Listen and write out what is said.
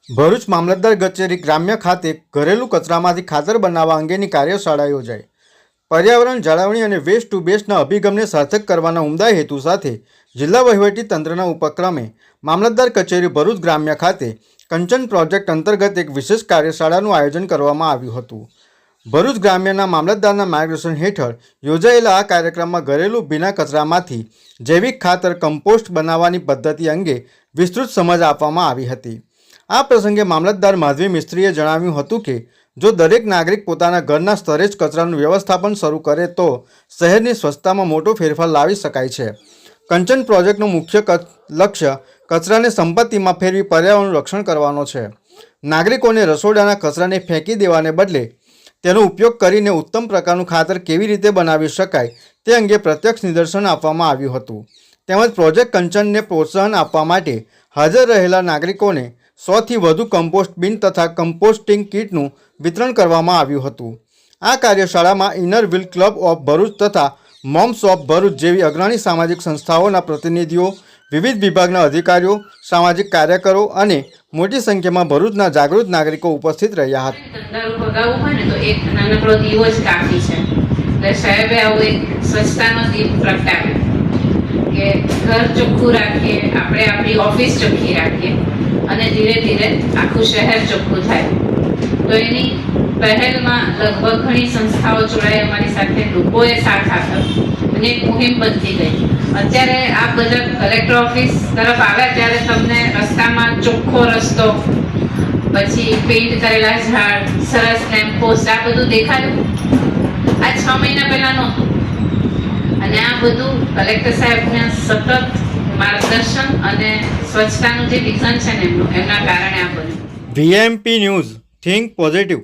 ભરૂચ મામલતદાર કચેરી ગ્રામ્ય ખાતે ઘરેલું કચરામાંથી ખાતર બનાવવા અંગેની કાર્યશાળા યોજાઈ। પર્યાવરણ જાળવણી અને વેસ્ટ ટુ બેસ્ટના અભિગમને સાર્થક કરવાના ઉમદા હેતુ સાથે જિલ્લા વહીવટી તંત્રના ઉપક્રમે મામલતદાર કચેરી ભરૂચ ગ્રામ્ય ખાતે કંચન પ્રોજેક્ટ અંતર્ગત એક વિશેષ કાર્યશાળાનું આયોજન કરવામાં આવ્યું હતું। ભરૂચ ગ્રામ્યના મામલતદારના માર્ગદર્શન હેઠળ યોજાયેલા આ કાર્યક્રમમાં ઘરેલું ભીના કચરામાંથી જૈવિક ખાતર કમ્પોસ્ટ બનાવવાની પદ્ધતિ અંગે વિસ્તૃત સમજ આપવામાં આવી હતી। આ પ્રસંગે મામલતદાર માધવી મિસ્ત્રીએ જણાવ્યું હતું કે જો દરેક નાગરિક પોતાના ઘરના સ્તરે જ કચરાનું વ્યવસ્થાપન શરૂ કરે તો શહેરની સ્વચ્છતામાં મોટો ફેરફાર લાવી શકાય છે। કંચન પ્રોજેક્ટનું મુખ્ય લક્ષ્ય કચરાને સંપત્તિમાં ફેરવી પર્યાવરણનું રક્ષણ કરવાનો છે। નાગરિકોને રસોડાના કચરાને ફેંકી દેવાને બદલે તેનો ઉપયોગ કરીને ઉત્તમ પ્રકારનું ખાતર કેવી રીતે બનાવી શકાય તે અંગે પ્રત્યક્ષ નિદર્શન આપવામાં આવ્યું હતું। તેમજ પ્રોજેક્ટ કંચનને પ્રોત્સાહન આપવા માટે હાજર રહેલા નાગરિકોને 100થી વધુ કમ્પોસ્ટ બિન તથા કમ્પોસ્ટિંગ કીટનું વિતરણ કરવામાં આવ્યું હતું। આ કાર્યશાળામાં inner wheel club of Bharuch તથા મોમ્સ ઓફ ભરૂચ જેવી અગ્રણી સામાજિક સંસ્થાઓના પ્રતિનિધિઓ, વિવિધ વિભાગના અધિકારીઓ, સામાજિક કાર્યકરો અને મોટી સંખ્યામાં ભરૂચના જાગૃત નાગરિકો ઉપસ્થિત રહ્યા હતા। ભગાવવું હોય ને તો એક નાનકડો દીવો જ કાફી છે। એટલે સાહેબે આવું એક સ્વચ્છતાનો દીપ પ્રગટાવ્યો કે ઘર ચોખ્ખું રાખીએ, આપણે આપણી ઓફિસ ચોખ્ખી રાખીએ અને ધીરે ધીરે આખું શહેર ચોખ્ખું થાય। તો એની પહેલમાં લગભગ ઘણી સંસ્થાઓ જોડાઈ અમારી સાથે, લોકોએ સાથ આપ્યો અને એક મુહિમ બનતી ગઈ। અત્યારે આ બધા કલેક્ટર ઓફિસ તરફ આવ્યા ત્યારે તમને રસ્તામાં ચોખ્ખો રસ્તો, પછી પેઇન્ટ કરેલા ઝાડ, સરસ લેમ્પ પોસ્ટ, આ બધું દેખાયું। આ 6 મહિના પહેલા નહોતું અને આ બધું કલેક્ટર સાહેબના સતત માર્ગદર્શન અને સ્વચ્છતાનું જે વિઝન છે ને એમના કારણે આ બન્યું। VMP news, think positive.